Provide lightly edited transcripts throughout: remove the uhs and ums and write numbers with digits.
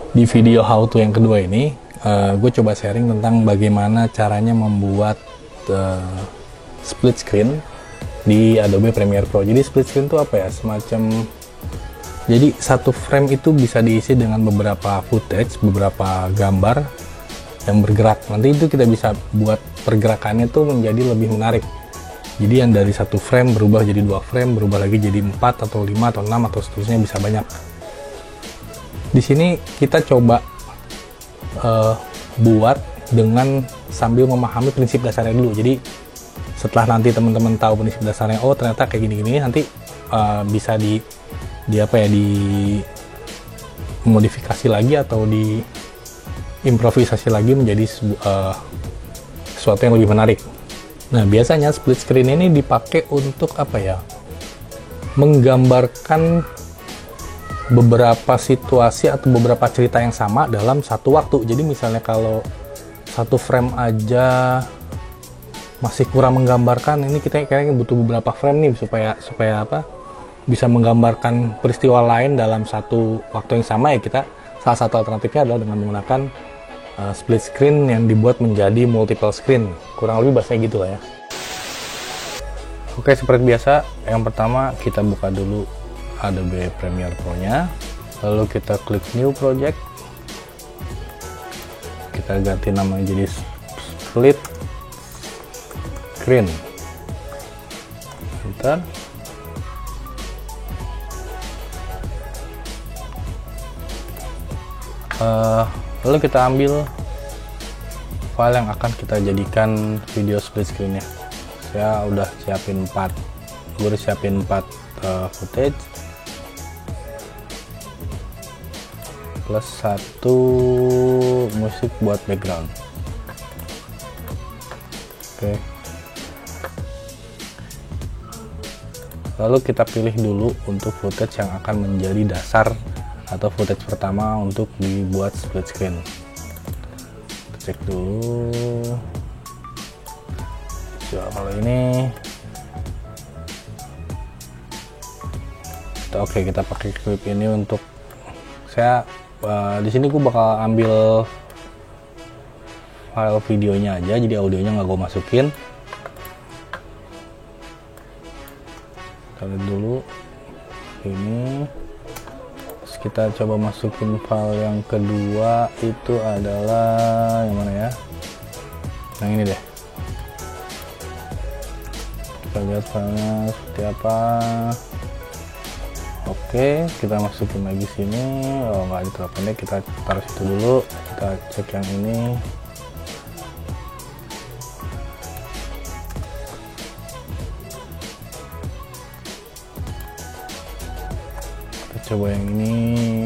Di video how to yang kedua ini, gue coba sharing tentang bagaimana caranya membuat split screen di Adobe Premiere Pro. Jadi split screen itu apa ya? Semacam, jadi satu frame itu bisa diisi dengan beberapa footage, beberapa gambar yang bergerak. Nanti itu kita bisa buat pergerakannya tuh menjadi lebih menarik. Jadi yang dari satu frame berubah jadi 2 frame, berubah lagi jadi 4 atau 5 atau 6 atau seterusnya, bisa banyak. Di sini kita coba buat dengan sambil memahami prinsip dasarnya dulu. Jadi setelah nanti teman-teman tahu prinsip dasarnya, oh ternyata kayak gini-gini, nanti bisa di modifikasi lagi atau di improvisasi lagi menjadi sesuatu yang lebih menarik. Nah, biasanya split screen ini dipakai untuk apa ya? Menggambarkan beberapa situasi atau beberapa cerita yang sama dalam satu waktu. Jadi misalnya kalau satu frame aja masih kurang menggambarkan, ini kita kayaknya butuh beberapa frame nih supaya apa? Bisa menggambarkan peristiwa lain dalam satu waktu yang sama, ya kita salah satu alternatifnya adalah dengan menggunakan split screen yang dibuat menjadi multiple screen. Kurang lebih bahasanya gitu lah ya. Oke, seperti biasa, yang pertama kita buka dulu Adobe Premiere Pro nya, lalu kita klik new project, kita ganti namanya jadi split screen, enter. Lalu kita ambil file yang akan kita jadikan video split screen nya. Saya udah siapin 4 footage plus 1 musik buat background. Oke. Lalu kita pilih dulu untuk footage yang akan menjadi dasar atau footage pertama untuk dibuat split screen. Kita cek dulu. So, kalau ini oke, kita pakai clip ini untuk saya di sini gue bakal ambil file videonya aja, jadi audionya nggak gue masukin. Kita lihat dulu ini. Terus kita coba masukin file yang kedua, itu adalah yang mana ya? Yang ini deh. Kita lihat filenya seperti apa. Oke, kita masukin lagi sini. Oh, nggak diterapkan deh, kita taruh situ dulu. Kita cek yang ini. Kita coba yang ini.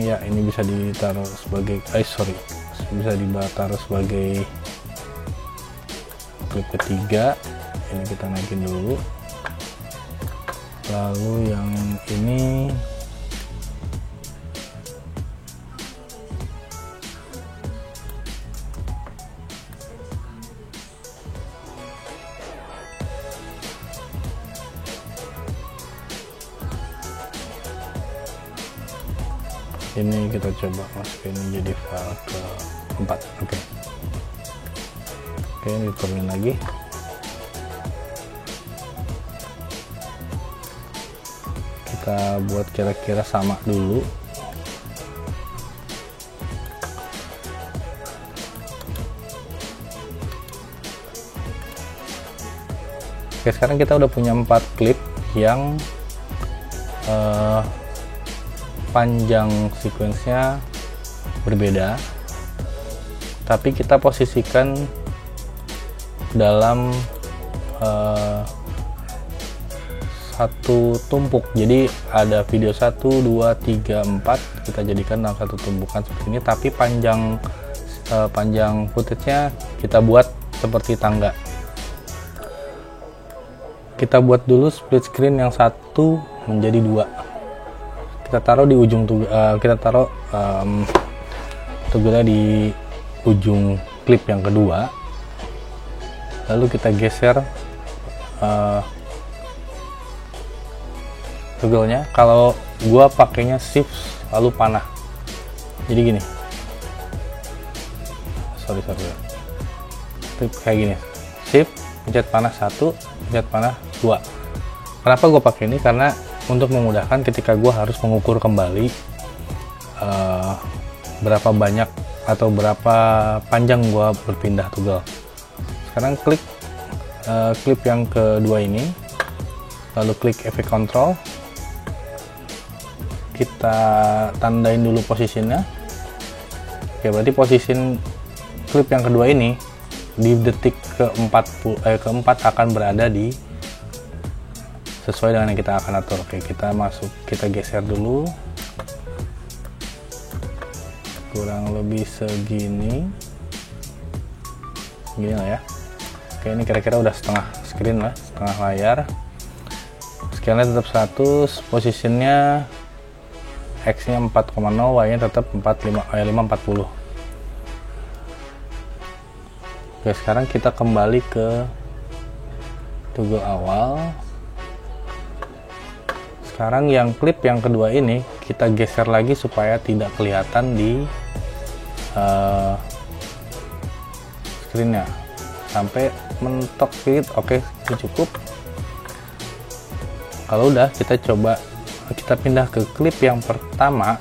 Ya, ini bisa ditaruh sebagai bisa ditaruh sebagai klip ketiga. Ini kita naikin dulu. Lalu yang ini kita coba masukin jadi file ke-4. Oke, ini turunin lagi. Kita buat kira-kira sama dulu. Oke, sekarang kita udah punya 4 klip yang panjang sequence-nya berbeda, tapi kita posisikan dalam satu tumpuk. Jadi ada video 1, 2, 3, 4 kita jadikan dalam satu tumpukan seperti ini, tapi panjang footage-nya kita buat seperti tangga. Kita buat dulu split screen yang satu menjadi 2. Kita taruh di ujung toggle-nya di ujung klip yang kedua. Lalu kita geser toggle-nya. Kalau gua pakainya shift lalu panah, jadi gini, sorry klip kayak gini, shift pencet panah 1, pencet panah 2. Kenapa gue pakai ini? Karena untuk memudahkan ketika gue harus mengukur kembali berapa banyak atau berapa panjang gue berpindah toggle. Sekarang klik klip yang kedua ini, lalu klik efek control, kita tandain dulu posisinya. Oke, berarti posisi klip yang kedua ini di detik keempat akan berada di sesuai dengan yang kita akan atur. Oke, kita geser dulu kurang lebih segini lah ya. Oke, ini kira-kira udah setengah screen lah, setengah layar. Scale-nya tetap 100, posisinya X nya 4,0, Y nya tetap 540. Oke, sekarang kita kembali ke toggle awal. Sekarang yang klip yang kedua ini kita geser lagi supaya tidak kelihatan di screen-nya sampai mentok sedikit. Oke, itu cukup. Kalau udah, kita pindah ke klip yang pertama.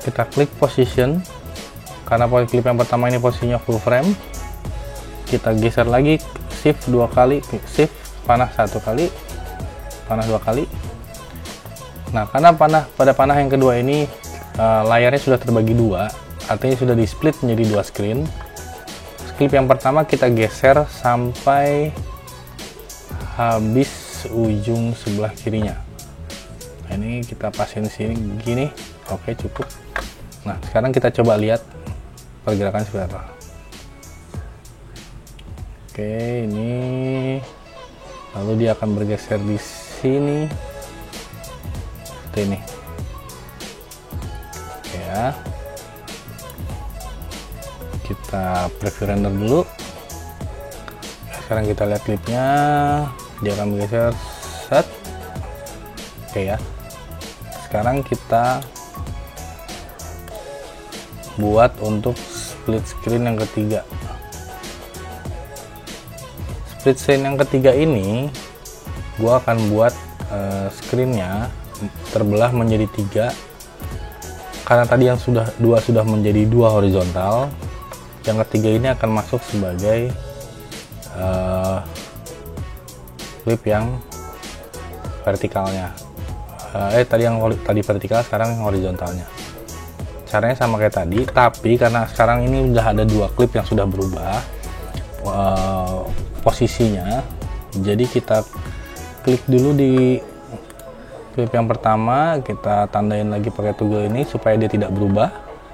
Kita klik position, karena klip yang pertama ini posisinya full frame. Kita geser lagi, shift 2 kali, shift panah 1 kali, panah 2 kali. Nah, karena pada panah yang kedua ini layarnya sudah terbagi 2, artinya sudah di split menjadi 2 screen. Klip yang pertama kita geser sampai habis ujung sebelah kirinya. Nah, ini kita pasin sini gini. Oke, cukup. Nah, sekarang kita coba lihat pergerakan seperti apa. Oke, ini lalu dia akan bergeser di sini seperti ini. Oke ya, kita preview render dulu. Sekarang kita lihat klipnya, dia akan bergeser set. Oke ya, sekarang kita buat untuk split screen yang ketiga. Split screen yang ketiga ini gua akan buat screennya terbelah menjadi 3, karena tadi yang dua sudah menjadi 2 horizontal. Yang ketiga ini akan masuk sebagai klip yang vertikalnya. Tadi vertikal, sekarang horizontalnya. Caranya sama kayak tadi, tapi karena sekarang ini udah ada 2 klip yang sudah berubah posisinya, jadi kita klik dulu di klip yang pertama, kita tandain lagi pakai toggle ini supaya dia tidak berubah.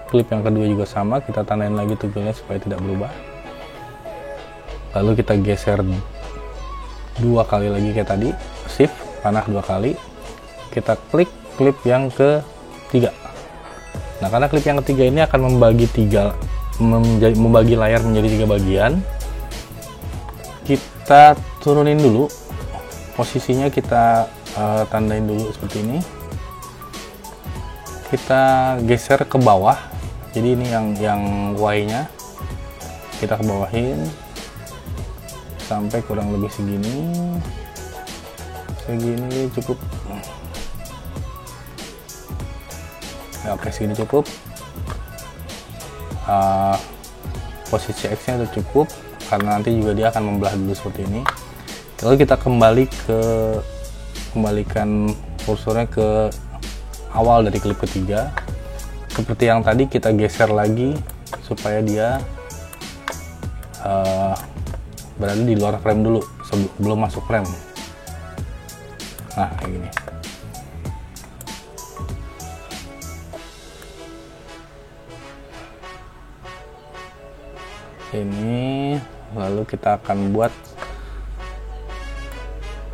Klip yang kedua juga sama, kita tandain lagi toggle-nya supaya tidak berubah. Lalu kita geser 2 kali lagi kayak tadi, shift panah 2 kali, kita klik klip yang ketiga. Nah, karena klip yang ketiga ini akan membagi layar menjadi 3 bagian, kita turunin dulu posisinya, kita tandain dulu seperti ini. Kita geser ke bawah, jadi ini yang Y nya kita ke bawahin sampai kurang lebih segini cukup. Ya, oke, segini cukup. Posisi X nya udah cukup, karena nanti juga dia akan membelah dulu seperti ini. Lalu kita kembalikan kursornya ke awal dari klip ketiga. Seperti yang tadi, kita geser lagi supaya dia berada di luar frame dulu sebelum masuk frame. Nah, kayak gini. Ini lalu kita akan buat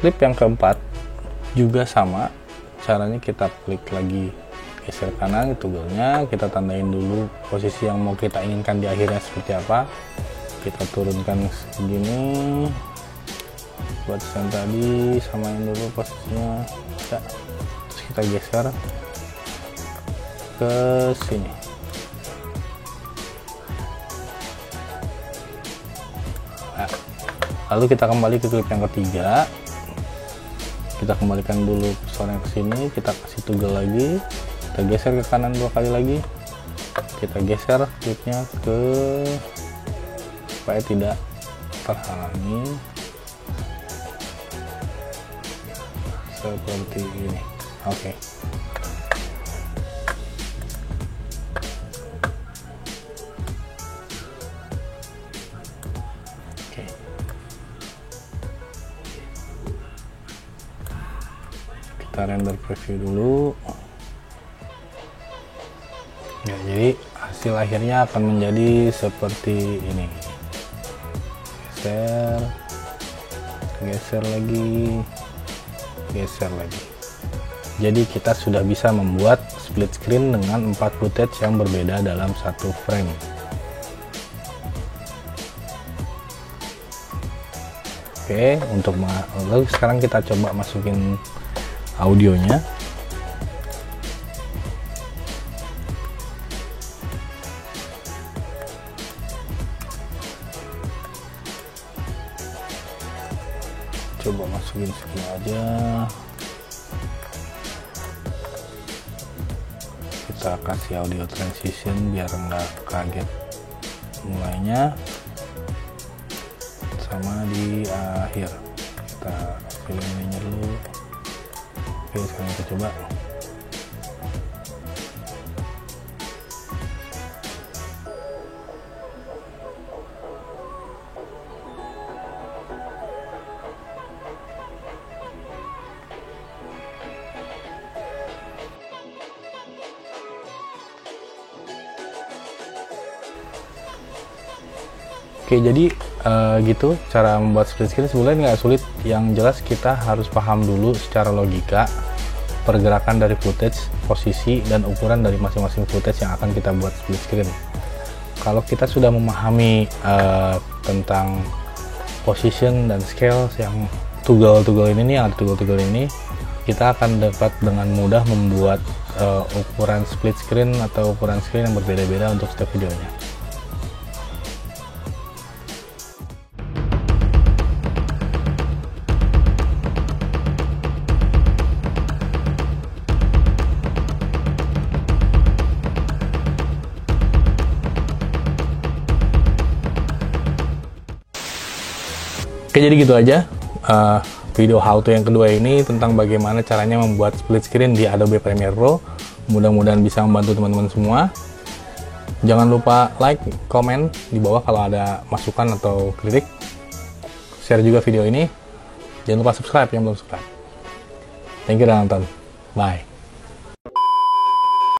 klip yang keempat juga sama caranya. Kita klik lagi, geser kanan toggle-nya, kita tandain dulu posisi yang mau kita inginkan di akhirnya seperti apa. Kita turunkan segini buat yang tadi, samain dulu posisinya ya. Terus kita geser ke sini. Nah, lalu kita kembali ke klip yang ketiga, kita kembalikan dulu kursornya ke sini, kita kasih toggle lagi, kita geser ke kanan 2 kali lagi, kita geser klipnya ke supaya tidak terhalangi seperti ini. Oke. Kita render preview dulu. Ya, jadi hasil akhirnya akan menjadi seperti ini. Geser lagi, geser lagi. Jadi kita sudah bisa membuat split screen dengan 4 footage yang berbeda dalam satu frame. Oke, lalu sekarang kita coba masukin audionya. Coba masukin segini aja. Kita kasih audio transition biar nggak kaget mulainya sama di akhir. Kita pilih ininya dulu. Oke, sekarang kita coba. Oke, jadi gitu cara membuat split screen. Sebenarnya nggak sulit, yang jelas kita harus paham dulu secara logika pergerakan dari footage, posisi, dan ukuran dari masing-masing footage yang akan kita buat split screen. Kalau kita sudah memahami tentang position dan scale yang toggle-toggle ini, yang ada toggle-toggle ini, kita akan dapat dengan mudah membuat ukuran split screen atau ukuran screen yang berbeda-beda untuk setiap videonya. Oke, jadi gitu aja video how to yang kedua ini tentang bagaimana caranya membuat split screen di Adobe Premiere Pro. Mudah-mudahan bisa membantu teman-teman semua. Jangan lupa like, komen di bawah kalau ada masukan atau kritik. Share juga video ini. Jangan lupa subscribe yang belum subscribe. Thank you udah nonton. Bye.